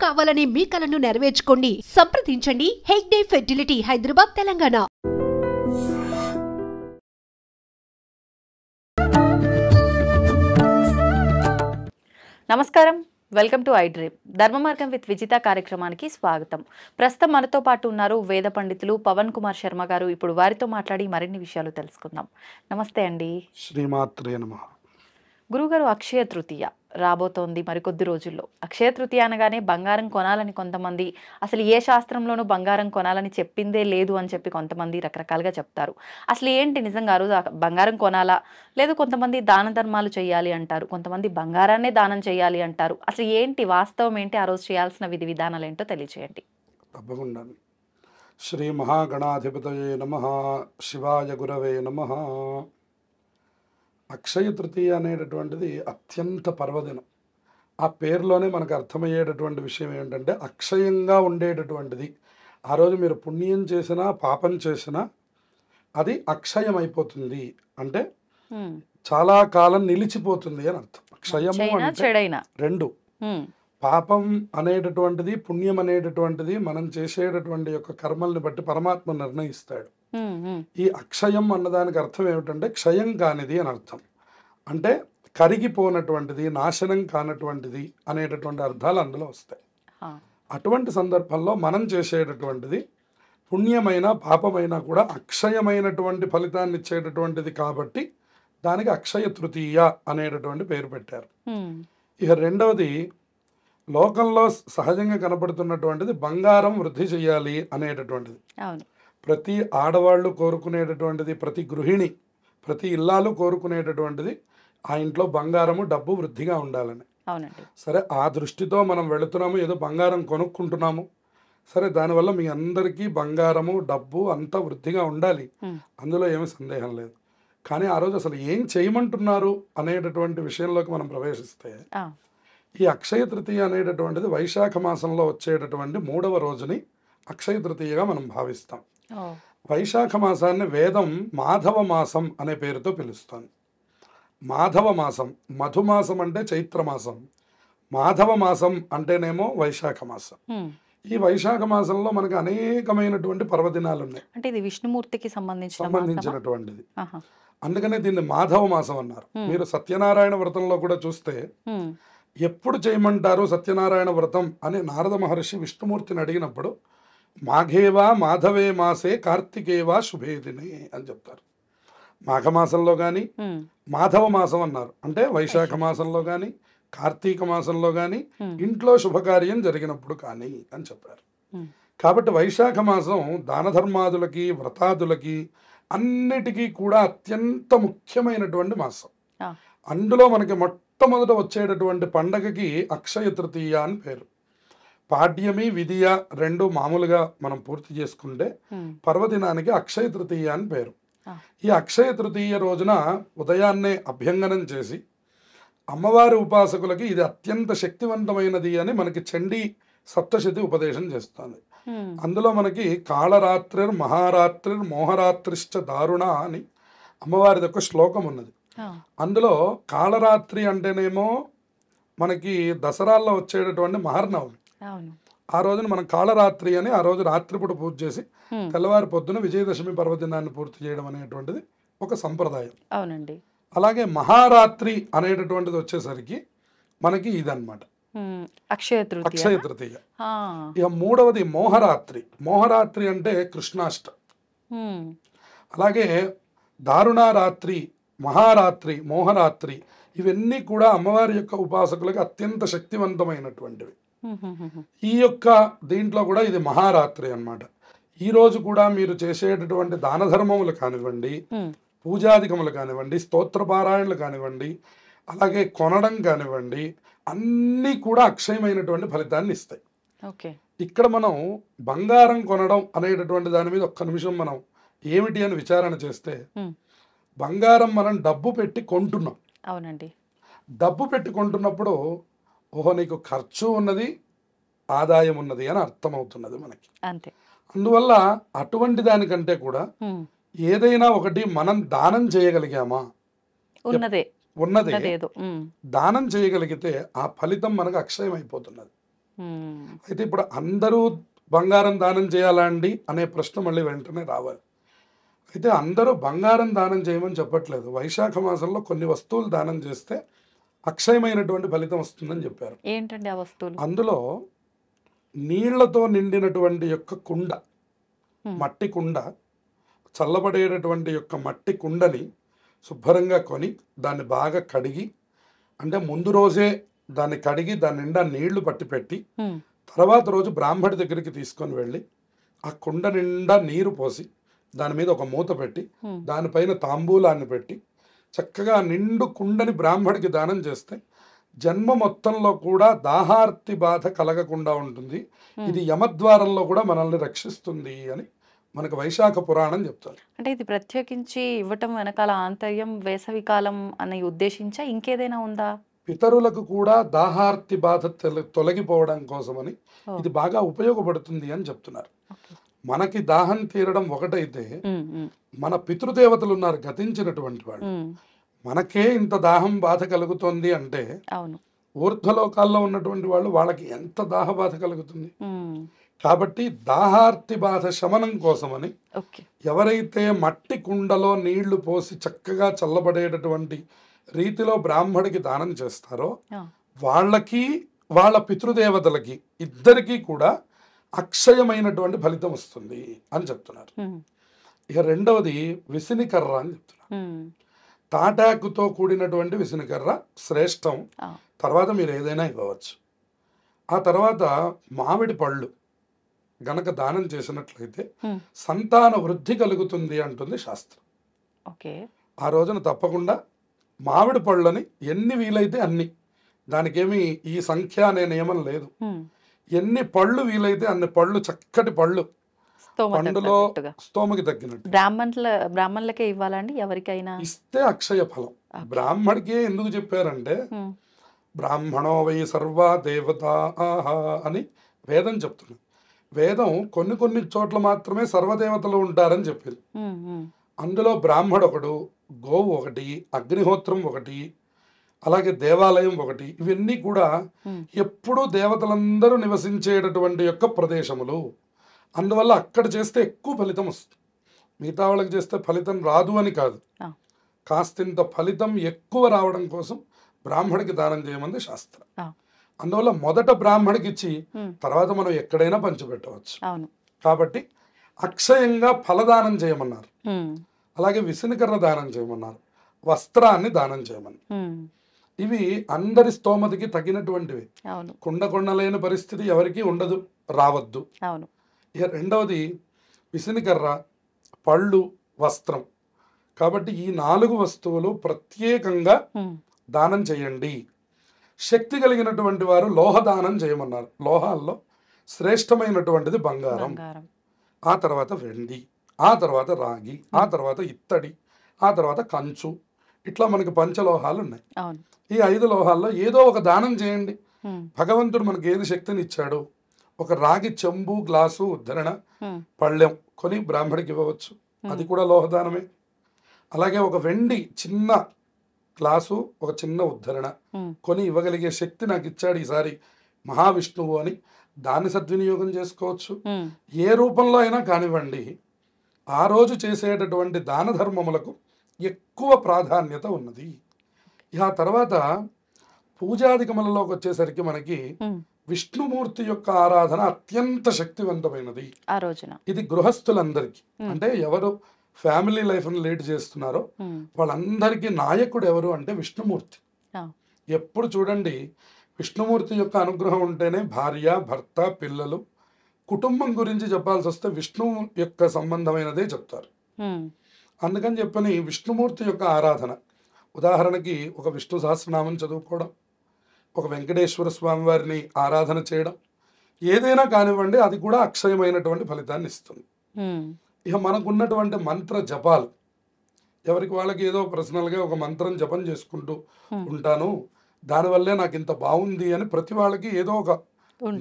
కావాలనే మీ కలను నెరవేర్చుకోండి. సంప్రదించండి హెగ్డే ఫెర్టిలిటీ, హైదరాబాద్, తెలంగాణ. నమస్కారం, వెల్కమ్ టు ఐ డ్రీమ్. ధర్మ మార్గం విత్ విజిత కార్యక్రమానికి స్వాగతం. ప్రస్తుతం మనతో పాటు ఉన్నారు వేద పండితులు పవన్ కుమార్ శర్మ గారు. ఇప్పుడు వారితో మాట్లాడి మరిన్ని విషయాలు తెలుసుకుందాం. నమస్తే అండి. శ్రీమాత్రే నమః. గురుగారు, అక్షయ తృతీయ రాబోతోంది మరికొద్ది రోజుల్లో. అక్షయ తృతీయ అనగానే బంగారం కొనాలని కొంతమంది, అసలు ఏ శాస్త్రంలోనూ బంగారం కొనాలని చెప్పిందే లేదు అని చెప్పి కొంతమంది రకరకాలుగా చెప్తారు. అసలు ఏంటి నిజంగా ఆ రోజు బంగారం కొనాలా, లేదు కొంతమంది దాన ధర్మాలు చేయాలి అంటారు, కొంతమంది బంగారాన్నే దానం చేయాలి అంటారు. అసలు ఏంటి వాస్తవం ఏంటి, ఆ రోజు చేయాల్సిన విధి విధానాలు ఏంటో తెలియచేయండి. తప్పకుండా. శ్రీ మహాగణాధిపతయే నమః. శివాయ గురవే నమః. అక్షయ తృతీయ అనేటటువంటిది అత్యంత పర్వదినం. ఆ పేరులోనే మనకు అర్థమయ్యేటటువంటి విషయం ఏంటంటే అక్షయంగా ఉండేటటువంటిది. ఆ రోజు మీరు పుణ్యం చేసినా పాపం చేసినా అది అక్షయం అయిపోతుంది, అంటే చాలా కాలం నిలిచిపోతుంది అని అర్థం. అక్షయము అంటే రెండు, పాపం అనేటటువంటిది పుణ్యం అనేటటువంటిది మనం చేసేటటువంటి యొక్క కర్మల్ని బట్టి పరమాత్మ నిర్ణయిస్తాడు. ఈ అక్షయం అన్నదానికి అర్థం ఏమిటంటే క్షయం కానిది అని అర్థం. అంటే కరిగిపోనటువంటిది, నాశనం కానటువంటిది అనేటటువంటి అర్థాలు అందులో వస్తాయి. అటువంటి సందర్భంలో మనం చేసేటటువంటిది పుణ్యమైన పాపమైనా కూడా అక్షయమైనటువంటి ఫలితాన్ని ఇచ్చేటటువంటిది కాబట్టి దానికి అక్షయ తృతీయ అనేటటువంటి పేరు పెట్టారు. ఇక రెండవది, లోకంలో సహజంగా కనపడుతున్నటువంటిది బంగారం వృద్ధి చేయాలి అనేటటువంటిది. ప్రతి ఆడవాళ్ళు కోరుకునేటటువంటిది, ప్రతి గృహిణి, ప్రతి ఇల్లాలు కోరుకునేటటువంటిది ఆ ఇంట్లో బంగారము డబ్బు వృద్ధిగా ఉండాలని. సరే, ఆ దృష్టితో మనం వెళుతున్నాము, ఏదో బంగారం కొనుక్కుంటున్నాము. సరే, దానివల్ల మీ అందరికీ బంగారము డబ్బు అంతా వృద్ధిగా ఉండాలి, అందులో ఏమీ సందేహం లేదు. కానీ ఆ రోజు అసలు ఏం చేయమంటున్నారు అనేటటువంటి విషయంలోకి మనం ప్రవేశిస్తే, ఈ అక్షయ తృతీయ అనేటటువంటిది వైశాఖ మాసంలో వచ్చేటటువంటి 3వ రోజుని అక్షయ తృతీయగా మనం భావిస్తాం. వైశాఖ మాసాన్ని వేదం మాధవ మాసం అనే పేరుతో పిలుస్తుంది. మాధవ మాసం, మధుమాసం అంటే చైత్రమాసం, మాధవ మాసం అంటేనేమో వైశాఖ మాసం. ఈ వైశాఖ మాసంలో మనకు అనేకమైనటువంటి పర్వదినాలు ఉన్నాయి. అంటే ఇది విష్ణుమూర్తికి సంబంధించినటువంటిది. అందుకనే దీన్ని మాధవ మాసం అన్నారు. మీరు సత్యనారాయణ వ్రతంలో కూడా చూస్తే ఎప్పుడు చేయమంటారు సత్యనారాయణ వ్రతం అని నారద మహర్షి విష్ణుమూర్తిని అడిగినప్పుడు మాఘేవా మాధవే మాసే కార్తికేవా శుభేదినే అని చెప్తారు. మాఘమాసంలో కానీ మాధవ మాసం అన్నారు, అంటే వైశాఖ మాసంలో కానీ కార్తీక మాసంలో కానీ ఇంట్లో శుభకార్యం జరిగినప్పుడు కానీ అని చెప్పారు. కాబట్టి వైశాఖ మాసం దాన ధర్మాదులకి, వ్రతాదులకి అన్నిటికీ కూడా అత్యంత ముఖ్యమైనటువంటి మాసం. అందులో మనకి మొట్టమొదట వచ్చేటటువంటి పండగకి అక్షయ తృతీయ అని పేరు. పాడ్యమి, విధియ రెండు మామూలుగా మనం పూర్తి చేసుకుంటే పర్వదినానికి అక్షయ తృతీయ అని పేరు. ఈ అక్షయ తృతీయ రోజున ఉదయాన్నే అభ్యంగనం చేసి అమ్మవారి ఉపాసకులకి ఇది అత్యంత శక్తివంతమైనది అని మనకి చండీ సప్తశతి ఉపదేశం చేస్తుంది. అందులో మనకి కాళరాత్రిర్ మహారాత్రిర్ మోహరాత్రిశ్చ దారుణ అని అమ్మవారిది ఒక శ్లోకం ఉన్నది. అందులో కాళరాత్రి అంటేనేమో మనకి దసరాల్లో వచ్చేటటువంటి మహర్నవమి. ఆ రోజున మనం కాళరాత్రి అని ఆ రోజు రాత్రిపూట పూజ చేసి తెల్లవారి పొద్దున విజయదశమి పర్వదినాన్ని పూర్తి చేయడం అనేటువంటిది ఒక సంప్రదాయం. అవునండి. అలాగే మహారాత్రి అనేటటువంటిది వచ్చేసరికి మనకి ఇదన్నమాట అక్షయ తృతీయ. ఇక మూడవది మోహరాత్రి. మోహరాత్రి అంటే కృష్ణాష్టమి. అలాగే దారుణారాత్రి, మహారాత్రి, మోహరాత్రి ఇవన్నీ కూడా అమ్మవారి యొక్క ఉపాసకులకు అత్యంత శక్తివంతమైనటువంటివి. ఈ యొక్క దీంట్లో కూడా ఇది మహారాత్రి అన్నమాట. ఈ రోజు కూడా మీరు చేసేటటువంటి దాన ధర్మములు కానివ్వండి, పూజాధికములు కానివ్వండి, స్తోత్రపారాయణలు కానివ్వండి, అలాగే కొనడం కానివ్వండి, అన్నీ కూడా అక్షయమైనటువంటి ఫలితాన్ని ఇస్తాయి. ఇక్కడ మనం బంగారం కొనడం అనేటటువంటి దాని మీద ఒక్క నిమిషం మనం ఏమిటి అని విచారణ చేస్తే, బంగారం మనం డబ్బు పెట్టి కొంటున్నాం. అవునండి. డబ్బు పెట్టి కొంటున్నప్పుడు ఓహో నీకు ఖర్చు ఉన్నది, ఆదాయం ఉన్నది అని అర్థమవుతున్నది మనకి. అంతే. అందువల్ల అటువంటి దానికంటే కూడా ఏదైనా ఒకటి మనం దానం చేయగలిగామా, ఉన్నదే దానం చేయగలిగితే ఆ ఫలితం మనకు అక్షయం అయిపోతున్నది. అయితే ఇప్పుడు అందరూ బంగారం దానం చేయాలా అండి అనే ప్రశ్న మళ్ళీ వెంటనే రావాలి. అయితే అందరూ బంగారం దానం చేయమని చెప్పట్లేదు. వైశాఖ మాసంలో కొన్ని వస్తువులు దానం చేస్తే అక్షయమైనటువంటి ఫలితం వస్తుందని చెప్పారు. ఏంటండి ఆ వస్తువులు? అందులో నీళ్లతో నిండినటువంటి యొక్క కుండ, మట్టి కుండ, చల్లబడేటటువంటి యొక్క మట్టి కుండని శుభ్రంగా కొని దాన్ని బాగా కడిగి, అంటే ముందు రోజే దాన్ని కడిగి దాని నిండా నీళ్లు పట్టి పెట్టి తర్వాత రోజు బ్రాహ్మడి దగ్గరికి తీసుకొని వెళ్ళి ఆ కుండ నిండా నీరు పోసి దాని మీద ఒక మూత పెట్టి దానిపైన తాంబూలాన్ని పెట్టి చక్కగా నిండు కుండని బ్రాహ్మడికి దానం చేస్తే జన్మ మొత్తంలో కూడా దాహార్తి బాధ కలగకుండా ఉంటుంది. ఇది యమద్వారంలో కూడా మనల్ని రక్షిస్తుంది అని మనకు వైశాఖ పురాణం చెప్తారు. అంటే ఇది ప్రత్యేకించి ఇవ్వటం వెనకాల ఆంతర్యం వేసవికాలం అని ఉద్దేశించా ఇంకేదైనా ఉందా? పితరులకు కూడా దాహార్తి బాధ తొలగిపోవడం కోసమని ఇది బాగా ఉపయోగపడుతుంది అని చెప్తున్నారు. మనకి దాహం తీరడం ఒకటైతే మన పితృదేవతలు ఉన్నారు గతించినటువంటి వాళ్ళు, మనకే ఇంత దాహం బాధ కలుగుతుంది అంటే ఊర్ధ్వలోకాల్లో ఉన్నటువంటి వాళ్ళు వాళ్ళకి ఎంత దాహ బాధ కలుగుతుంది. కాబట్టి దాహార్తి బాధ శమనం కోసమని ఎవరైతే మట్టి కుండలో నీళ్లు పోసి చక్కగా చల్లబడేటటువంటి రీతిలో బ్రాహ్మడికి దానం చేస్తారో వాళ్ళకి వాళ్ళ పితృదేవతలకి ఇద్దరికీ కూడా అక్షయమైనటువంటి ఫలితం వస్తుంది అని చెప్తున్నారు. ఇక రెండవది విసినికర్ర అని చెప్తున్నారు. తాటాకుతో కూడినటువంటి విసినికర్ర శ్రేష్టం. తర్వాత మీరు ఏదైనా ఇవ్వవచ్చు. ఆ తర్వాత మామిడి పళ్ళు గనక దానం చేసినట్లయితే సంతాన వృద్ధి కలుగుతుంది అంటుంది శాస్త్రం. ఆ రోజున తప్పకుండా మామిడి పళ్ళని ఎన్ని వీలైతే అన్ని, దానికేమి ఈ సంఖ్య అనే నియమం లేదు, ఎన్ని పళ్ళు వీలైతే అన్ని పళ్ళు, చక్కటి పళ్ళు, పండులో స్తోమకి తగ్గినట్టు బ్రాహ్మణులకే ఇవ్వాలండి, ఎవరికైనా ఇస్తే అక్షయ ఫలం. బ్రాహ్మడికే ఎందుకు చెప్పారంటే బ్రాహ్మణో వై సర్వా దేవతా అని వేదం చెప్తుంది. వేదం కొన్ని కొన్ని చోట్ల మాత్రమే సర్వదేవతలు ఉంటారని చెప్పింది. అందులో బ్రాహ్మడు ఒకడు, గోవు ఒకటి, అగ్నిహోత్రం ఒకటి, అలాగే దేవాలయం ఒకటి. ఇవన్నీ కూడా ఎప్పుడూ దేవతలందరూ నివసించేటటువంటి యొక్క ప్రదేశములు. అందువల్ల అక్కడ చేస్తే ఎక్కువ ఫలితం వస్తుంది. మిగతా వాళ్ళకి చేస్తే ఫలితం రాదు అని కాదు, కాస్తింత ఫలితం ఎక్కువ రావడం కోసం బ్రాహ్మడికి దానం చేయమంది శాస్త్రం. అందువల్ల మొదట బ్రాహ్మడికి ఇచ్చి తర్వాత మనం ఎక్కడైనా పంచిపెట్టవచ్చు. కాబట్టి అక్షయంగా ఫలదానం చేయమన్నారు, అలాగే విసినికర్ర దానం చేయమన్నారు, వస్త్రాన్ని దానం చేయమన్నారు. ఇవి అందరి స్తోమతికి తగినటువంటివి. కుండ లేని పరిస్థితి ఎవరికి ఉండదు, రావద్దు. ఇక రెండవది విసినికర్ర, పళ్ళు, వస్త్రం. కాబట్టి ఈ 4 వస్తువులు ప్రత్యేకంగా దానం చేయండి. శక్తి కలిగినటువంటి వారు లోహ దానం చేయమన్నారు. లోహాల్లో శ్రేష్టమైనటువంటిది బంగారం, ఆ తర్వాత వెండి, ఆ తర్వాత రాగి, ఆ తర్వాత ఇత్తడి, ఆ తర్వాత కంచు. ఇట్లా మనకి పంచలోహాలు ఉన్నాయి. ఈ 5 లోహాల్లో ఏదో ఒక దానం చేయండి. భగవంతుడు మనకి ఏది శక్తిని ఇచ్చాడు, ఒక రాగి చెంబు, గ్లాసు, ఉద్ధరణ, పళ్ళెం కొని బ్రాహ్మడికి ఇవ్వవచ్చు, అది కూడా లోహదానమే. అలాగే ఒక వెండి చిన్న గ్లాసు, ఒక చిన్న ఉద్ధరణ కొని ఇవ్వగలిగే శక్తి నాకు ఇచ్చాడు ఈసారి మహావిష్ణువు అని దాన్ని సద్వినియోగం చేసుకోవచ్చు. ఏ రూపంలో అయినా కానివ్వండి, ఆ రోజు చేసేటటువంటి దాన ధర్మములకు ఎక్కువ ప్రాధాన్యత ఉన్నది. ఆ తర్వాత పూజాధికములలోకి వచ్చేసరికి మనకి విష్ణుమూర్తి యొక్క ఆరాధన అత్యంత శక్తివంతమైనది ఆ రోజున. ఇది గృహస్థులందరికీ, అంటే ఎవరు ఫ్యామిలీ లైఫ్ని లీడ్ చేస్తున్నారో వాళ్ళందరికీ నాయకుడు ఎవరు అంటే విష్ణుమూర్తి. ఎప్పుడు చూడండి, విష్ణుమూర్తి యొక్క అనుగ్రహం ఉంటేనే భార్య, భర్త, పిల్లలు, కుటుంబం గురించి చెప్పాల్సి వస్తే విష్ణువు యొక్క సంబంధమైనదే చెప్తారు. అందుకని చెప్పని విష్ణుమూర్తి యొక్క ఆరాధన, ఉదాహరణకి ఒక విష్ణు సహస్రనామం చదువుకోవడం, ఒక వెంకటేశ్వర స్వామి వారిని ఆరాధన చేయడం, ఏదైనా కానివ్వండి, అది కూడా అక్షయమైనటువంటి ఫలితాన్ని ఇస్తుంది. ఇక మనకున్నటువంటి మంత్ర జపాలు, ఎవరికి వాళ్ళకి ఏదో పర్సనల్గా ఒక మంత్రం జపం చేసుకుంటూ ఉంటాను, దానివల్లే నాకు ఇంత బాగుంది అని ప్రతి వాళ్ళకి ఏదో ఒక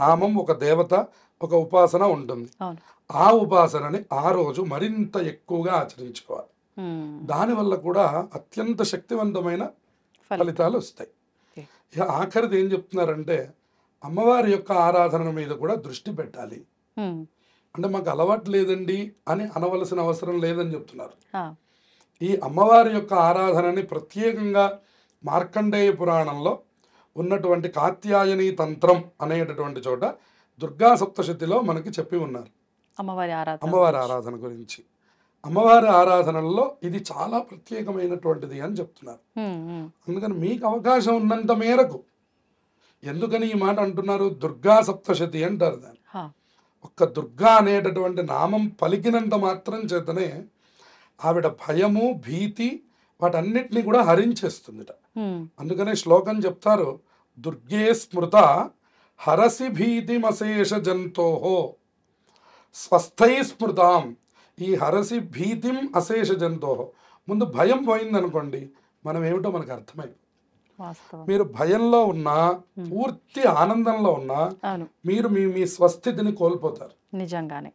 నామం, ఒక దేవత, ఒక ఉపాసన ఉంటుంది. ఆ ఉపాసనని ఆ రోజు మరింత ఎక్కువగా ఆచరించుకోవాలి. దానివల్ల కూడా అత్యంత శక్తివంతమైన ఫలితాలు వస్తాయి. ఇక ఆఖరిది ఏం చెప్తున్నారంటే అమ్మవారి యొక్క ఆరాధన మీద కూడా దృష్టి పెట్టాలి. ఉమ్, అంటే మాకు అలవాటు లేదండి అని అనవలసిన అవసరం లేదని చెప్తున్నారు. ఆ, ఈ అమ్మవారి యొక్క ఆరాధనని ప్రత్యేకంగా మార్కండేయ పురాణంలో ఉన్నటువంటి కాత్యాయని తంత్రం అనేటటువంటి చోట దుర్గా సప్తశతిలో మనకి చెప్పి ఉన్నారు అమ్మవారి ఆరాధన అమ్మవారి ఆరాధన గురించి. అమ్మవారి ఆరాధనలో ఇది చాలా ప్రత్యేకమైనటువంటిది అని చెప్తున్నారు. ఉమ్, ఉమ్, అందుకని మీకు అవకాశం ఉన్నంత మేరకు, ఎందుకని ఈ మాట అంటున్నారు, దుర్గా సప్తశతి అంటారు దాన్ని. హా, ఒక్క దుర్గా అనేటటువంటి నామం పలికినంత మాత్రం చేతనే ఆవిడ భయము భీతి వాటన్నిటిని కూడా హరించేస్తుందిట. ఉమ్, అందుకనే శ్లోకం చెప్తారు, దుర్గే స్మృత హరసి భీతిమశేష జంతోహో స్వస్థై స్మృతాం. ఈ హరసి భీతిం అశేష జంతోహో, ముందు భయం పోయిందనుకోండి, మనం ఏమిటో మనకు అర్థమైంది. వాస్తవం. మీరు భయంలో ఉన్నా, పూర్తి ఆనందంలో ఉన్నా, అవును, మీరు మీ మీ స్వస్థితిని కోల్పోతారు. నిజంగానే.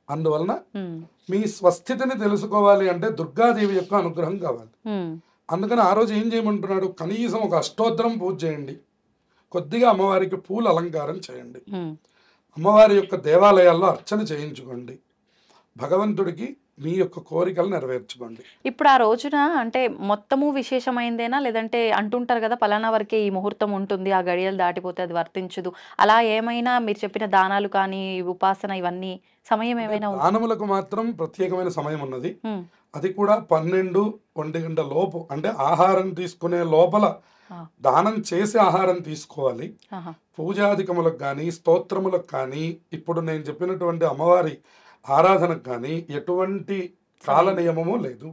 అందువలన ఉమ్, మీ స్వస్థితిని తెలుసుకోవాలి అంటే దుర్గాదేవి యొక్క అనుగ్రహం కావాలి. ఉమ్, అందుకని ఆ రోజు ఏం చేయమంటున్నాడు, కనీసం ఒక అష్టోత్తరం పూజ చేయండి, కొద్దిగా అమ్మవారికి పూల అలంకారం చేయండి, ఉమ్, అమ్మవారి యొక్క దేవాలయాల్లో అర్చన చేయించుకోండి, భగవంతుడికి మీ యొక్క కోరికలు నెరవేర్చుకోండి. ఇప్పుడు ఆ రోజున అంటే మొత్తము విశేషమైందేనా, లేదంటే అంటుంటారు కదా పలానా వరకే ఈ ముహూర్తం ఉంటుంది, ఆ గడియలు దాటిపోతే అది వర్తించదు, అలా ఏమైనా మీరు చెప్పిన దానాలు కానీ ఉపాసన ఇవన్నీ సమయం ఏమైనా ఉందా? దానములకు మాత్రం ప్రత్యేకమైన సమయం ఉన్నది. ఉమ్, అది కూడా 12-1 గంట లోపు, అంటే ఆహారం తీసుకునే లోపల ఆ, దానం చేసి ఆహారం తీసుకోవాలి. ఆహా, పూజాధికములకు కానీ స్తోత్రములకు కానీ ఇప్పుడు నేను చెప్పినటువంటి అమ్మవారి ఆరాధనకు కానీ ఎటువంటి కాల నియమము లేదు.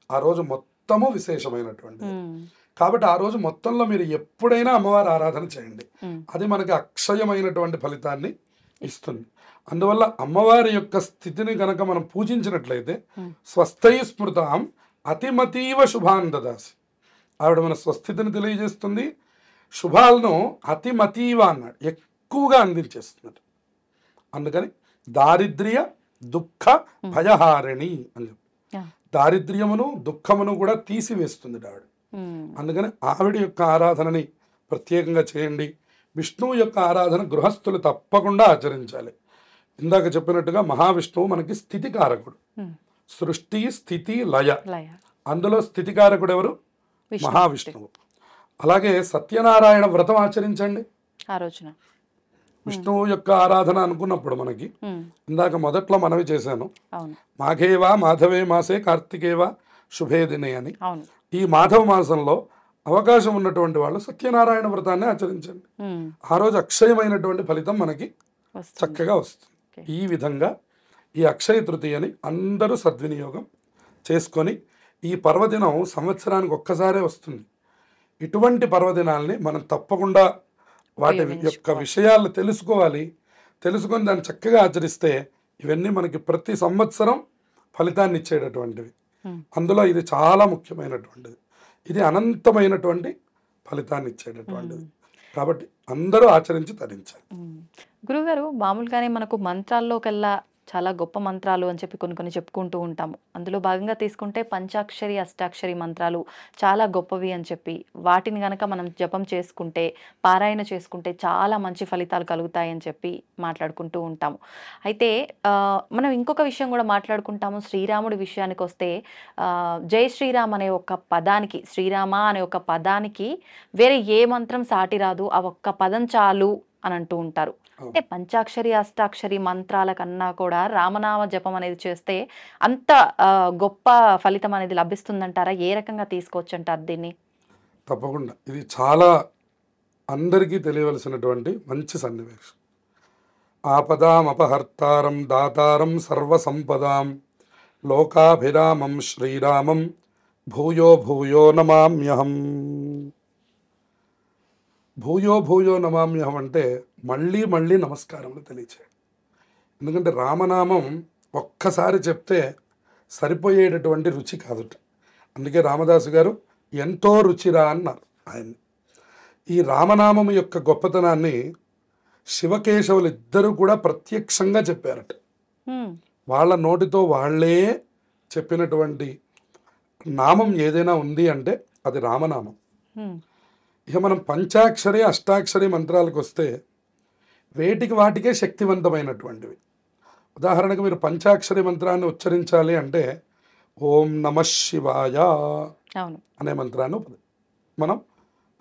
ఆ రోజు మొత్తము విశేషమైనటువంటిది. ఉమ్, కాబట్టి ఆ రోజు మొత్తంలో మీరు ఎప్పుడైనా అమ్మవారి ఆరాధన చేయండి, ఉమ్, అది మనకి అక్షయమైనటువంటి ఫలితాన్ని ఇస్తుంది. అందువల్ల అమ్మవారి యొక్క స్థితిని కనుక మనం పూజించినట్లయితే ఉమ్, స్వస్థై స్మృతాం అతిమతీవ శుభాన్ దదాసి. ఆవిడ మన స్వస్థితిని తెలియజేస్తుంది, శుభాలను అతిమతీవ అన్నాడు, ఎక్కువగా అందించేస్తున్నాడు. అందుకని దారిద్ర్య దుఃఖ భయహారిణి అని చెప్పి ఆ, దారిద్ర్యమును దుఃఖమును కూడా తీసివేస్తుంది ఆవిడ. ఉమ్, అందుకని ఆవిడ యొక్క ఆరాధనని ప్రత్యేకంగా చేయండి. విష్ణువు యొక్క ఆరాధన గృహస్థులు తప్పకుండా ఆచరించాలి. ఇందాక చెప్పినట్టుగా మహావిష్ణువు మనకి స్థితికారకుడు, ఉమ్, సృష్టి స్థితి లయ. లయ. అందులో స్థితికారకుడు ఎవరు? విష్ణు. మహావిష్ణువు. అలాగే సత్యనారాయణ వ్రతం ఆచరించండి. ఆ రోజున. విష్ణువు యొక్క ఆరాధన అనుకున్నప్పుడు మనకి ఉమ్, ఇందాక మొదట్లో మనవి చేశాను, అవును, మాఘేవా మాధవే మాసే కార్తికేవా శుభే దినే అని. అవును. ఈ మాధవ మాసంలో అవకాశం ఉన్నటువంటి వాళ్ళు సత్యనారాయణ వ్రతాన్ని ఆచరించండి. ఉమ్, ఆ రోజు అక్షయమైనటువంటి ఫలితం మనకి వస్తుంది. చక్కగా వస్తుంది. Okay. ఈ విధంగా ఈ అక్షయ తృతీయని అందరూ సద్వినియోగం చేసుకొని, ఈ పర్వదినం సంవత్సరానికి ఒక్కసారే వస్తుంది. ఇటువంటి పర్వదినాల్ని మనం తప్పకుండా వాటి యొక్క విషయాలు తెలుసుకోవాలి. తెలుసుకొని దాన్ని చక్కగా ఆచరిస్తే ఇవన్నీ మనకి ప్రతి సంవత్సరం ఫలితాన్ని ఇచ్చేటటువంటివి. అందులో ఇది చాలా ముఖ్యమైనటువంటిది, ఇది అనంతమైనటువంటి ఫలితాన్ని ఇచ్చేటటువంటిది. కాబట్టి అందరూ ఆచరించి తరించాలి. గురుగారు, మామూలుగానే మనకు మంత్రాల్లోకెల్లా చాలా గొప్ప మంత్రాలు అని చెప్పి కొన్ని కొన్ని చెప్పుకుంటూ ఉంటాము. అందులో భాగంగా తీసుకుంటే పంచాక్షరి అష్టాక్షరి మంత్రాలు చాలా గొప్పవి అని చెప్పి, వాటిని గనక మనం జపం చేసుకుంటే, పారాయణ చేసుకుంటే చాలా మంచి ఫలితాలు కలుగుతాయని చెప్పి మాట్లాడుకుంటూ ఉంటాము. అయితే మనం ఇంకొక విషయం కూడా మాట్లాడుకుంటాము. శ్రీరాముడి విషయానికి వస్తే జై శ్రీరామ్ అనే ఒక పదానికి, శ్రీరామ అనే ఒక పదానికి వేరే ఏ మంత్రం సాటి రాదు, ఆ ఒక్క పదం చాలు అని అంటూ ఉంటారు. అంటే పంచాక్షరి అష్టాక్షరి మంత్రాల కన్నా కూడా రామనామ జపం అనేది చేస్తే అంత గొప్ప ఫలితం అనేది లభిస్తుందంటారా? ఏ రకంగా తీసుకోవచ్చు అంటారు దీన్ని? తప్పకుండా ఇది చాలా అందరికీ తెలియవలసినటువంటి మంచి సన్నివేశం. ఆపదాం అపహర్తారం దాతారం సర్వసంపదాం లోకాభిరామం శ్రీరామం భూయో భూయో నమామ్యహం. భూయో భూయో నమామ్యహం అంటే మళ్ళీ మళ్ళీ నమస్కారములు తెలియచేయండి. ఎందుకంటే రామనామం ఒక్కసారి చెప్తే సరిపోయేటటువంటి రుచి కాదుట. అందుకే రామదాసు గారు ఎంతో రుచిరా అన్నారు ఆయన్ని. ఈ రామనామం యొక్క గొప్పతనాన్ని శివకేశవులు ఇద్దరు కూడా ప్రత్యక్షంగా చెప్పారట. వాళ్ళ నోటితో వాళ్ళే చెప్పినటువంటి నామం ఏదైనా ఉంది అంటే అది రామనామం. ఇక మనం పంచాక్షరి అష్టాక్షరి మంత్రాలకు వస్తే వేటికి వాటికే శక్తివంతమైనటువంటివి. ఉదాహరణకు మీరు పంచాక్షరి మంత్రాన్ని ఉచ్చరించాలి అంటే ఓం నమః శివాయ అవును. అనే మంత్రాన్ని మనం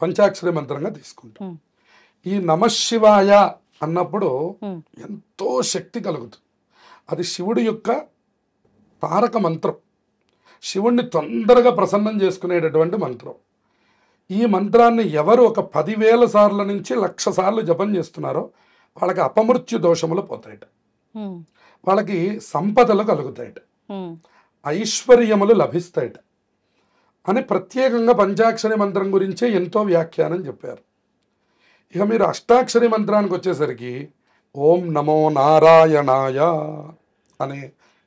పంచాక్షరి మంత్రంగా తీసుకుంటాం. ఉమ్. ఈ నమః శివాయ అన్నప్పుడు ఉమ్. ఎంతో శక్తి కలుగుతుంది. అది శివుడి యొక్క తారక మంత్రం, శివుణ్ణి తొందరగా ప్రసన్నం చేసుకునేటటువంటి మంత్రం. ఈ మంత్రాన్ని ఎవరు ఒక 10,000 సార్ల నుంచి 1,00,000 సార్లు జపం చేస్తున్నారో వాళ్ళకి అపమృత్యు దోషములు పోతాయట, ఉమ్. వాళ్ళకి సంపదలు కలుగుతాయట, ఉమ్. ఐశ్వర్యములు లభిస్తాయట అని ప్రత్యేకంగా పంచాక్షరి మంత్రం గురించే ఎంతో వ్యాఖ్యానం చెప్పారు. ఇక మీరు అష్టాక్షరి మంత్రానికి వచ్చేసరికి ఓం నమో నారాయణాయ అనే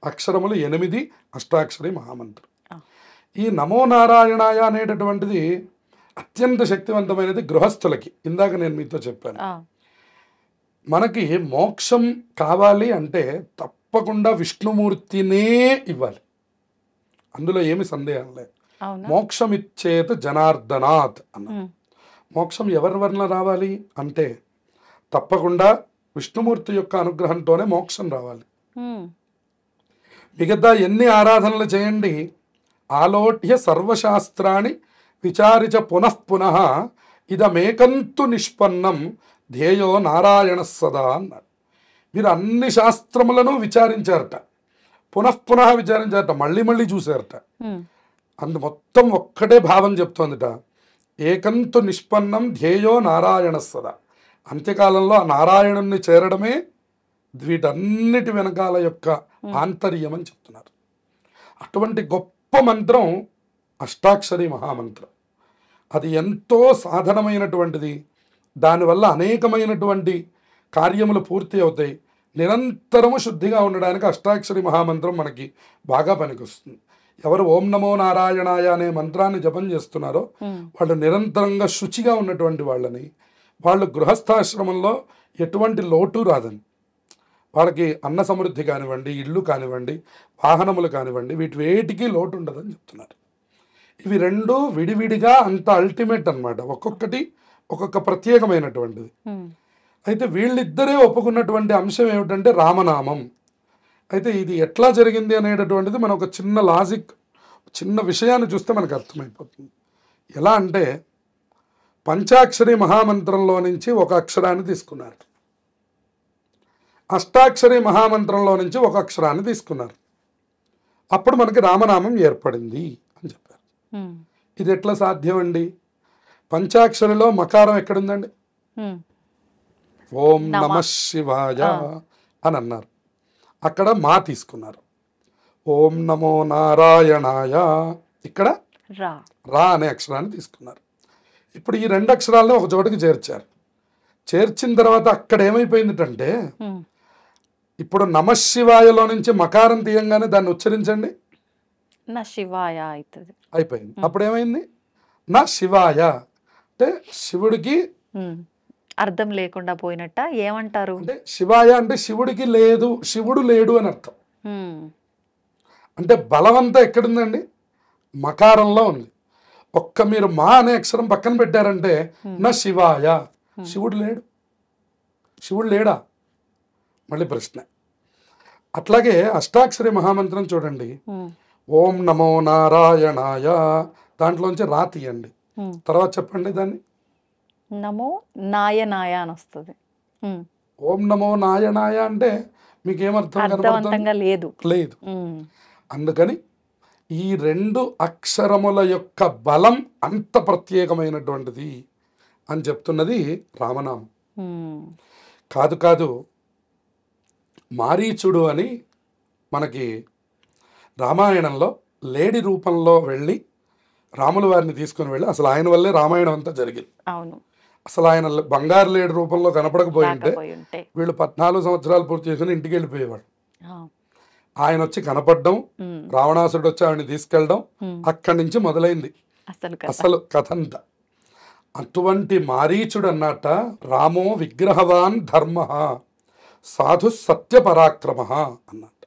అక్షరములు 8 అష్టాక్షరి మహామంత్రం. ఈ నమో నారాయణాయ అనేటటువంటిది అత్యంత శక్తివంతమైనది గృహస్థులకి. ఇందాక నేను మీతో చెప్పాను, మనకి మోక్షం కావాలి అంటే తప్పకుండా విష్ణుమూర్తినే ఇవ్వాలి, అందులో ఏమి సందేహం లేదు. మోక్షం ఇచ్చేత జనార్దనాథ్ అన్న. మోక్షం ఎవరి వలన రావాలి అంటే తప్పకుండా విష్ణుమూర్తి యొక్క అనుగ్రహంతోనే మోక్షం రావాలి. మిగతా ఎన్ని ఆరాధనలు చేయండి, ఆలోట్య సర్వశాస్త్రాన్ని విచారిచ పునఃపునః ఇదమేకంతు నిష్పన్నం ధ్యేయో నారాయణ సదా అన్నాడు. మీరు అన్ని శాస్త్రములను విచారించారట, పునఃపునః విచారించారట, మళ్ళీ మళ్ళీ చూశారట. అందు మొత్తం ఒక్కటే భావం చెప్తోందిట, ఏకంతు నిష్పన్నం ధ్యేయో నారాయణ సదా. అంత్యకాలంలో ఆ నారాయణుణ్ణి చేరడమే వీటన్నిటి వెనకాల యొక్క ఆంతర్యం అని చెప్తున్నారు. అటువంటి గొప్ప మంత్రం అష్టాక్షరి మహామంత్రం. అది ఎంతో సాధనమైనటువంటిది, దానివల్ల అనేకమైనటువంటి కార్యములు పూర్తి అవుతాయి. నిరంతరము శుద్ధిగా ఉండడానికి అష్టాక్షరి మహామంత్రం మనకి బాగా పనికొస్తుంది. ఎవరు ఓం నమో నారాయణాయ అనే మంత్రాన్ని జపం చేస్తున్నారో వాళ్ళు నిరంతరంగా శుచిగా ఉన్నటువంటి వాళ్ళని, వాళ్ళు గృహస్థాశ్రమంలో ఎటువంటి లోటు రాదని, వాళ్ళకి అన్న సమృద్ధి కానివ్వండి, ఇళ్ళు కానివ్వండి, వాహనములు కానివ్వండి, వీటి వేటికి లోటు ఉండదని చెప్తున్నారు. ఇవి రెండు విడివిడిగా అంత అల్టిమేట్ అన్నమాట, ఒక్కొక్కటి ఒక్కొక్క ప్రత్యేకమైనటువంటిది. అయితే వీళ్ళిద్దరే ఒప్పుకున్నటువంటి అంశం ఏమిటంటే రామనామం. అయితే ఇది ఎట్లా జరిగింది అనేటటువంటిది మనం ఒక చిన్న లాజిక్, చిన్న విషయాన్ని చూస్తే మనకు అర్థమైపోతుంది. ఎలా అంటే పంచాక్షరి మహామంత్రంలో నుంచి ఒక అక్షరాన్ని తీసుకున్నారు, అష్టాక్షరి మహామంత్రంలో నుంచి ఒక అక్షరాన్ని తీసుకున్నారు, అప్పుడు మనకి రామనామం ఏర్పడింది అని చెప్పారు. ఇది ఎట్లా సాధ్యం అండి? పంచాక్షరిలో మకారం ఎక్కడుందండి? ఓం నమ శివాయ అని అన్నారు, అక్కడ మా తీసుకున్నారు. ఓం నమో నారాయణాయ ఇక్కడ రా అనే అక్షరాన్ని తీసుకున్నారు. ఇప్పుడు ఈ రెండు అక్షరాలను ఒక చోటకి చేర్చారు. చేర్చిన తర్వాత అక్కడ ఏమైపోయిందంటే ఇప్పుడు నమశివాయలో నుంచి మకారం తీయంగానే దాన్ని ఉచ్చరించండి, శివాయ అయిపోయింది. అప్పుడు ఏమైంది? నా శివాయ అంటే శివుడికి అర్థం లేకుండా పోయినట్ట ఏమంటారు అంటే శివాయ అంటే శివుడికి లేదు, శివుడు లేడు అని అర్థం. అంటే బలవంతా ఎక్కడుందండి? మకారంలో ఉంది. ఒక్క మీరు మా అనే అక్షరం పక్కన పెట్టారంటే నా శివాయ, శివుడు లేడు. శివుడు లేడా? మళ్ళీ ప్రశ్న. అట్లాగే అష్టాక్షరి మహామంత్రం చూడండి, ఓం నమో నారాయణాయ, దాంట్లోంచి రా తీయండి, తర్వాత చెప్పండి దాన్ని. నమో నాయనాయ అని వస్తుంది. ఓం నమో నాయనాయ అంటే మీకేమర్థం? లేదు. అందుకని ఈ రెండు అక్షరముల యొక్క బలం అంత ప్రత్యేకమైనటువంటిది అని చెప్తున్నది రామనామం. కాదు కాదు, మారీచుడు అని మనకి రామాయణంలో లేడి రూపంలో వెళ్ళి రాముల వారిని తీసుకుని వెళ్ళి, అసలు ఆయన వల్లే రామాయణం అంతా జరిగింది. అవును. అసలు ఆయన బంగారు లేడి రూపంలో కనపడకపోయి ఉంటే వీళ్ళు 14 సంవత్సరాలు పూర్తి చేసుకుని ఇంటికి వెళ్ళిపోయేవాడు. ఆయన వచ్చి కనపడడం, రావణాసురుడు వచ్చి ఆవిడని తీసుకెళ్ళడం, అక్కడి నుంచి మొదలైంది అసలు కథ అంతా. అటువంటి మారీచుడు అన్నట రామో విగ్రహవాన్ ధర్మ సాధు సత్య పరాక్రమ అన్నట్ట.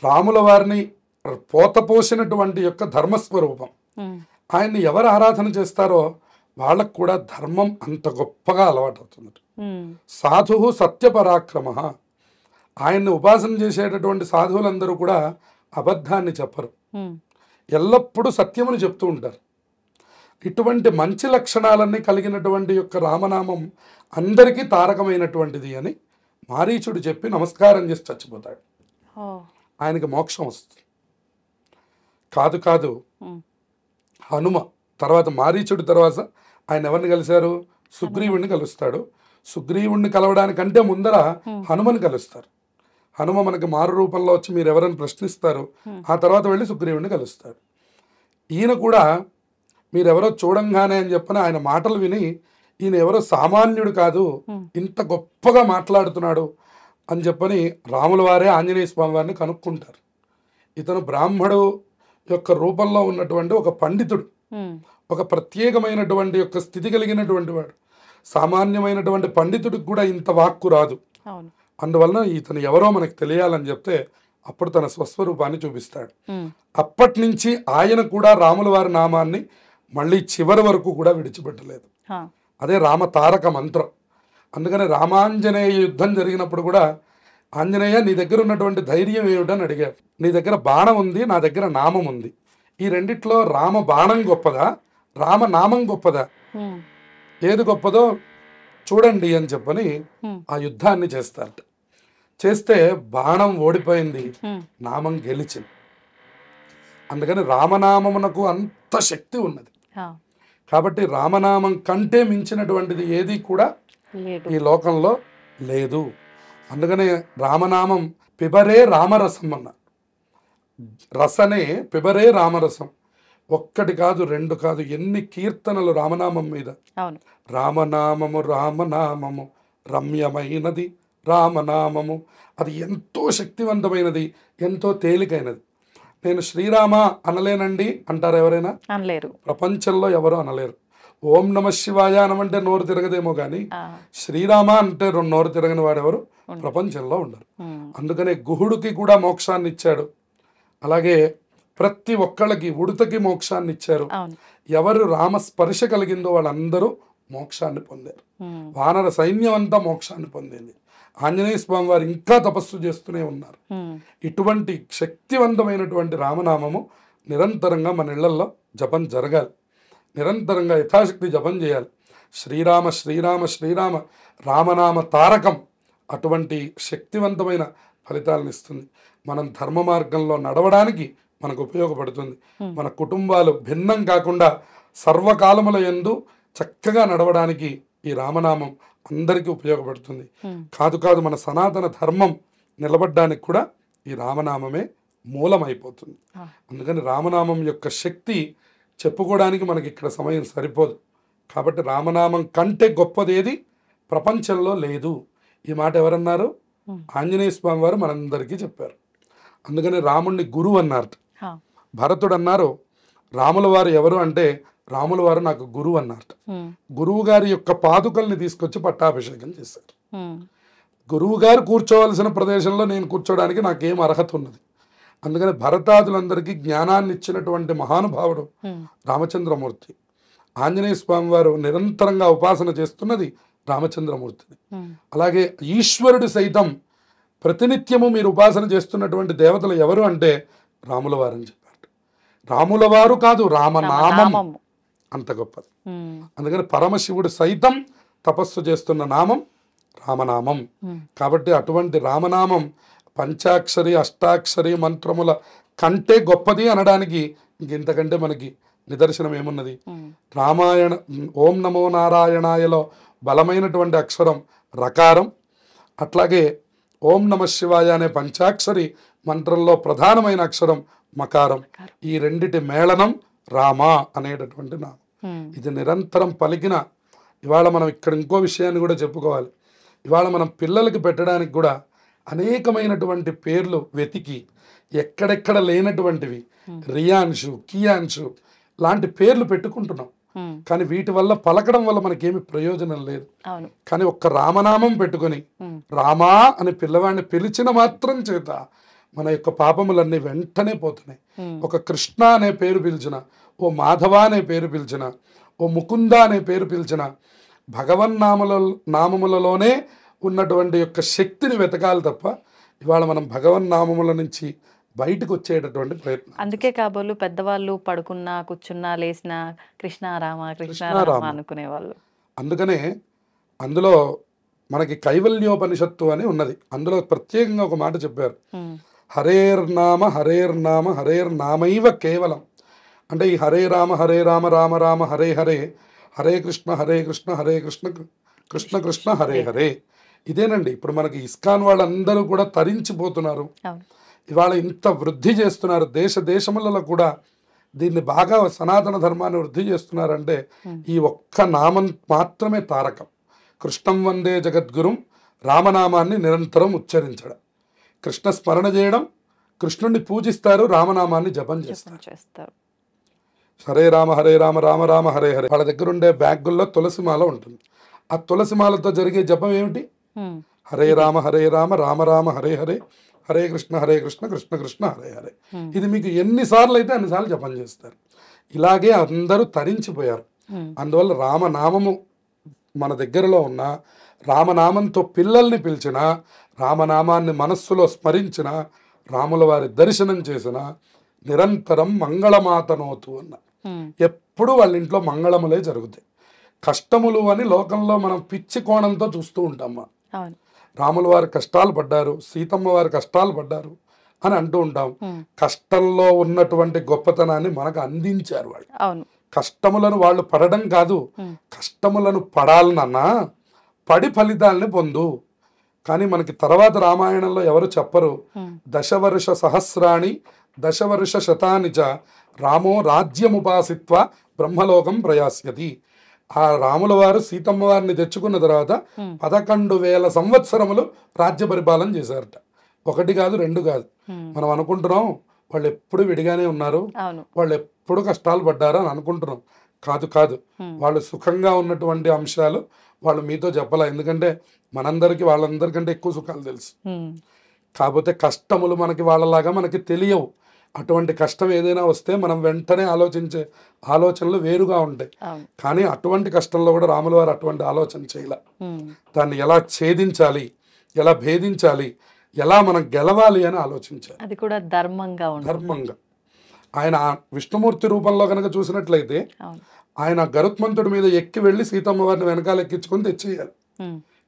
రాముల వారిని పోతపోసినటువంటి యొక్క ధర్మస్వరూపం. ఆయన్ని ఎవరు ఆరాధన చేస్తారో వాళ్ళకు కూడా ధర్మం అంత గొప్పగా అలవాటు అవుతుంది. ఉమ్, సాధు సత్యపరాక్రమ, ఆయన్ని ఉపాసన చేసేటటువంటి సాధువులందరూ కూడా అబద్ధాన్ని చెప్పరు, ఉమ్, ఎల్లప్పుడూ సత్యమును చెప్తూ ఉంటారు. ఇటువంటి మంచి లక్షణాలన్నీ కలిగినటువంటి యొక్క రామనామం అందరికీ తారకమైనటువంటిది అని మారీచుడు చెప్పి నమస్కారం చేసి చచ్చిపోతాడు. ఓ, ఆయనకి మోక్షం వస్తుంది. కాదు కాదు ఉమ్, హనుమ తర్వాత మారీచుడి తర్వాత ఆయన ఎవరిని కలిశారు? సుగ్రీవుణ్ణి కలుస్తాడు. సుగ్రీవుణ్ణి కలవడానికంటే ముందర హనుమని కలుస్తారు. హనుమ మనకి మారు రూపంలో వచ్చి మీరు ఎవరైనా ప్రశ్నిస్తారు, ఆ తర్వాత వెళ్ళి సుగ్రీవుణ్ణి కలుస్తాడు. ఈయన కూడా మీరెవరో చూడంగానే అని చెప్పని ఆయన మాటలు విని ఈయన ఎవరో సామాన్యుడు కాదు, ఇంత గొప్పగా మాట్లాడుతున్నాడు అని చెప్పని రాముల వారే ఆంజనేయ స్వామి వారిని కనుక్కుంటారు. ఇతను బ్రాహ్మడు యొక్క రూపంలో ఉన్నటువంటి ఒక పండితుడు, ఉమ్, ఒక ప్రత్యేకమైనటువంటి యొక్క స్థితి కలిగినటువంటి వాడు. సామాన్యమైనటువంటి పండితుడికి కూడా ఇంత వాక్కు రాదు. అవును, అందువలన ఇతను ఎవరో మనకు తెలియాలని చెప్తే అప్పుడు తన స్వస్వరూపాన్ని చూపిస్తాడు. ఉమ్, అప్పటి నుంచి ఆయన కూడా రాముల వారి నామాన్ని మళ్ళీ చివరి వరకు కూడా విడిచిపెట్టలేదు. హా, అదే రామ తారక మంత్రం. అందుకని రామాంజనేయ యుద్ధం జరిగినప్పుడు కూడా ఆంజనేయ నీ దగ్గర ఉన్నటువంటి ధైర్యం ఏమిటని అడిగారు. నీ దగ్గర బాణం ఉంది, నా దగ్గర నామం ఉంది. ఈ రెండిట్లో రామ బాణం గొప్పదా, రామనామం గొప్పదా, ఉమ్, ఏది గొప్పదో చూడండి అని చెప్పని ఉమ్, ఆ యుద్ధాన్ని చేస్తారట. చేస్తే బాణం ఓడిపోయింది, ఉమ్, నామం గెలిచింది. అందుకని రామనామమునకు అంత శక్తి ఉన్నది. హా, కాబట్టి రామనామం కంటే మించినటువంటిది ఏది కూడా లేదు, ఈ లోకంలో లేదు. అందుకనే రామనామం పిబరే రామరసం అన్న, రసనే పిబరే రామరసం. ఒక్కటి కాదు, రెండు కాదు, ఎన్ని కీర్తనలు రామనామం మీద. అవును, రామనామము రామనామము రమ్యమైనది రామనామము, అది ఎంతో శక్తివంతమైనది, ఎంతో తేలికైనది. నేను శ్రీరామ అనలేనండి అంటారు ఎవరైనా? అనలేరు. ప్రపంచంలో ఎవరు అనలేరు. ఓం నమ శివాయ అనమంటే నోరు తిరగదేమో కానీ ఆ, శ్రీరామ అంటే నోరు తిరగని వాడెవరు ప్రపంచంలో ఉండరు. ఉమ్, అందుకనే గుహుడికి కూడా మోక్షాన్ని ఇచ్చాడు. అలాగే ప్రతి ఒక్కళ్ళకి ఉడతకి మోక్షాన్ని ఇచ్చారు. అవును, ఎవరు రామ స్పర్శ కలిగిందో వాళ్ళందరూ మోక్షాన్ని పొందారు. ఉమ్, వానర సైన్యం అంతా మోక్షాన్ని పొందింది. ఆంజనేయ స్వామి వారు ఇంకా తపస్సు చేస్తూనే ఉన్నారు. ఉమ్, ఇటువంటి శక్తివంతమైనటువంటి రామనామము నిరంతరంగా మన ఇళ్లల్లో జపం జరగాలి. నిరంతరంగా యథాశక్తి జపం చేయాలి. శ్రీరామ శ్రీరామ శ్రీరామ రామనామ తారకం అటువంటి శక్తివంతమైన ఫలితాలను ఇస్తుంది. మనం ధర్మ మార్గంలో నడవడానికి మనకు ఉపయోగపడుతుంది. మన కుటుంబాలు భిన్నం కాకుండా సర్వకాలముల యందు చక్కగా నడవడానికి ఈ రామనామం అందరికీ ఉపయోగపడుతుంది. కాదు కాదు మన సనాతన ధర్మం నిలబడడానికి కూడా ఈ రామనామమే మూలమైపోతుంది. అందుకని రామనామం యొక్క శక్తి చెప్పుకోవడానికి మనకి ఇక్కడ సమయం సరిపోదు. కాబట్టి రామనామం కంటే గొప్పదేది ప్రపంచంలో లేదు. ఈ మాట ఎవరన్నారు? ఆంజనేయ స్వామి వారు మనందరికీ చెప్పారు. అందుకని రాముణ్ణి గురువు అన్నారు. హా, భరతుడు అన్నారు రాముల వారు ఎవరు అంటే రాముల వారు నాకు గురువు అన్నారు. ఉమ్, గురువు గారి యొక్క పాదుకల్ని తీసుకొచ్చి పట్టాభిషేకం చేశారు. ఉమ్, గురువు గారు కూర్చోవలసిన ప్రదేశంలో నేను కూర్చోవడానికి నాకేం అర్హత ఉన్నది? అందుకని భరతాదులందరికీ జ్ఞానాన్ని ఇచ్చినటువంటి మహానుభావుడు ఉమ్, రామచంద్రమూర్తి. ఆంజనేయ స్వామి వారు నిరంతరంగా ఉపాసన చేస్తున్నది రామచంద్రమూర్తిని. ఉమ్, అలాగే ఈశ్వరుడు సైతం ప్రతినిత్యము మీరు ఉపాసన చేస్తున్నటువంటి దేవతలు ఎవరు అంటే రాముల వారు అని చెప్పారు. రాముల వారు కాదు, రామనామం నామము. అంత గొప్పది. ఉమ్, అందుకని పరమశివుడు సైతం తపస్సు చేస్తున్న నామం రామనామం. ఉమ్, కాబట్టి అటువంటి రామనామం పంచాక్షరి అష్టాక్షరి మంత్రముల కంటే గొప్పది అనడానికి ఇంకెంతకంటే మనకి నిదర్శనం ఏమున్నది? ఉమ్, రామాయణ ఓం నమో నారాయణాయలో బలమైనటువంటి అక్షరం రకారం, అట్లాగే ఓం నమ శివాయ అనే పంచాక్షరి మంత్రంలో ప్రధానమైన అక్షరం మకారం. ఈ రెండిటి మేళనం రామ అనేటటువంటి నామం. ఉమ్, ఇది నిరంతరం పలికిన ఇవాళ మనం ఇక్కడ ఇంకో విషయాన్ని కూడా చెప్పుకోవాలి. ఇవాళ మనం పిల్లలకి పెట్టడానికి కూడా అనేకమైనటువంటి పేర్లు వెతికి ఎక్కడెక్కడ లేనటువంటివి రియాన్షు కియాన్షు లాంటి పేర్లు పెట్టుకుంటున్నాం. ఉమ్, కానీ వీటి వల్ల పలకడం వల్ల మనకేమి ప్రయోజనం లేదు. అవును, కానీ ఒక్క రామనామం పెట్టుకొని ఉమ్, రామా అని పిల్లవాడిని పిలిచిన మాత్రం చేత మన యొక్క పాపములన్నీ వెంటనే పోతున్నాయి. ఉమ్, ఒక కృష్ణ అనే పేరు పిలిచిన, ఓ మాధవ అనే పేరు పిలిచిన, ఓ ఓ ముకుంద అనే పేరు పిలిచిన నామములలోనే ఉన్నటువంటి యొక్క శక్తిని వెతకాలి తప్ప ఇవాళ మనం భగవన్నామముల నుంచి బయటకు వచ్చేటటువంటి ప్రయత్నం. అందుకే కాబోలు పెద్దవాళ్ళు పడుకున్నా కూర్చున్నా లేచినా కృష్ణారామ కృష్ణారామ అనుకునేవాళ్ళు. అందుకనే అందులో మనకి కైవల్యోపనిషత్తు అని ఉన్నది. అందులో ప్రత్యేకంగా ఒక మాట చెప్పారు, హరేర్నామ హరేర్నామ హరేర్నామైవ కేవలం. అంటే ఈ హరే రామ రామ రామ హరే హరే, హరే కృష్ణ హరే కృష్ణ కృష్ణ కృష్ణ హరే హరే. ఇదేనండి ఇప్పుడు మనకి ఇస్కాన్ వాళ్ళందరూ కూడా తరించిపోతున్నారు. ఇవాళ ఇంత వృద్ధి చేస్తున్నారు, దేశ దేశములలో కూడా దీన్ని బాగా సనాతన ధర్మాన్ని వృద్ధి చేస్తున్నారంటే ఈ ఒక్క నామం మాత్రమే తారకం. కృష్ణం వందే జగద్గురుం, రామనామాన్ని నిరంతరం ఉచ్చరించడం, కృష్ణ స్మరణ చేయడం, కృష్ణుడిని పూజిస్తారు, రామనామాన్ని జపం చేస్తారు. హరే రామ రామ రామ హరే హరే. వాళ్ళ దగ్గర ఉండే బ్యాగుల్లో తులసిమాల ఉంటుంది. ఆ తులసిమాలతో జరిగే జపం ఏమిటి? హరే రామ రామ రామ హరే హరే, హరే కృష్ణ కృష్ణ కృష్ణ హరే హరే. ఇది మీకు ఎన్నిసార్లు అయితే అన్నిసార్లు జపం చేస్తారు. ఇలాగే అందరూ తరించిపోయారు. అందువల్ల రామనామము మన దగ్గరలో ఉన్న, రామనామంతో పిల్లల్ని పిలిచిన, రామనామాన్ని మనస్సులో స్మరించిన, రాముల వారి దర్శనం చేసిన, నిరంతరం మంగళమాతనోతు అన్న, ఎప్పుడు వాళ్ళ ఇంట్లో మంగళములే జరుగుతాయి. కష్టములు అని లోకంలో మనం పిచ్చి కోణంతో చూస్తూ ఉంటామా. రాముల వారు కష్టాలు పడ్డారు, సీతమ్మ వారు కష్టాలు పడ్డారు అని అంటూ ఉంటాం. కష్టంలో ఉన్నటువంటి గొప్పతనాన్ని మనకు అందించారు వాళ్ళు. కష్టములను వాళ్ళు పడడం కాదు, కష్టములను పడాలనన్నా పడి ఫలితాలని పొందు. కానీ మనకి తర్వాత రామాయణంలో ఎవరు చెప్పరు, దశవర్ష సహస్రాణి దశవర్ష శతానిచ రామో రాజ్యముపాసిత్వ బ్రహ్మలోకం ప్రయాస్యతి. ఆ రాముల వారు సీతమ్మ వారిని తెచ్చుకున్న తర్వాత 11,000 సంవత్సరములు రాజ్య పరిపాలన చేశారట. ఒకటి కాదు, రెండు కాదు. మనం అనుకుంటున్నాం వాళ్ళు ఎప్పుడు విడిగానే ఉన్నారు, వాళ్ళు ఎప్పుడు కష్టాలు పడ్డారు అని అనుకుంటున్నాం. కాదు కాదు, వాళ్ళు సుఖంగా ఉన్నటువంటి అంశాలు వాళ్ళు మీతో చెప్పాల. ఎందుకంటే మనందరికీ వాళ్ళందరికంటే ఎక్కువ సుఖాలు తెలుసు. కాకపోతే కష్టములు మనకి వాళ్ళలాగా మనకి తెలియవు. అటువంటి కష్టం ఏదైనా వస్తే మనం వెంటనే ఆలోచించే ఆలోచనలు వేరుగా ఉంటాయి. కానీ అటువంటి కష్టంలో కూడా రాముల వారు అటువంటి ఆలోచన చేయలే. దాన్ని ఎలా ఛేదించాలి, ఎలా భేదించాలి, ఎలా మనం గెలవాలి అని ఆలోచించాలి. అది కూడా ధర్మంగా. ఆయన విష్ణుమూర్తి రూపంలో కనుక చూసినట్లయితే ఆయన గరుత్మంతుడి మీద ఎక్కి వెళ్ళి సీతమ్మ వారిని వెనకాల ఎక్కించుకొని తెచ్చేయాలి.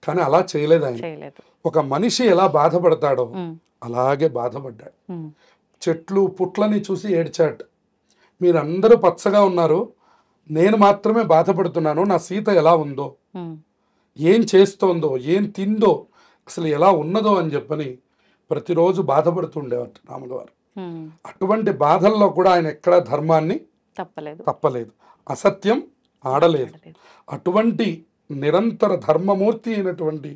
కానీ అలా చేయలేదు ఆయన. ఒక మనిషి ఎలా బాధపడతాడో అలాగే బాధపడ్డాడు. చెట్లు పుట్లని చూసి ఏడ్చాడు. మీరందరూ పచ్చగా ఉన్నారు, నేను మాత్రమే బాధపడుతున్నాను. నా సీత ఎలా ఉందో, ఏం చేస్తోందో, ఏం తిందో, అసలు ఎలా ఉన్నదో అని చెప్పని ప్రతిరోజు బాధపడుతుండేవారు రాముల వారు. అటువంటి బాధల్లో కూడా ఆయన ఎక్కడా ధర్మాన్ని తప్పలేదు, అసత్యం ఆడలేదు. అటువంటి నిరంతర ధర్మమూర్తి అయినటువంటి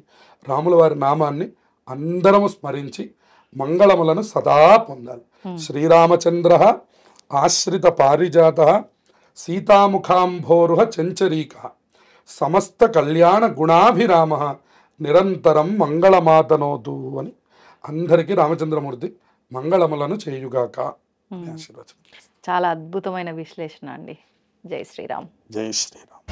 రాముల వారి నామాన్ని అందరము స్మరించి మంగళములను సదా పొందాలి. శ్రీరామచంద్ర ఆశ్రిత పారిజాత సీతాముఖాంభోరుహ చంచరీక సమస్త కళ్యాణ గుణాభిరామ నిరంతరం మంగళమాతనోతు అని అందరికీ రామచంద్రమూర్తి మంగళములను చేయుగాక. చాలా అద్భుతమైన విశ్లేషణ అండి. జై శ్రీరామ్. జై శ్రీరామ్.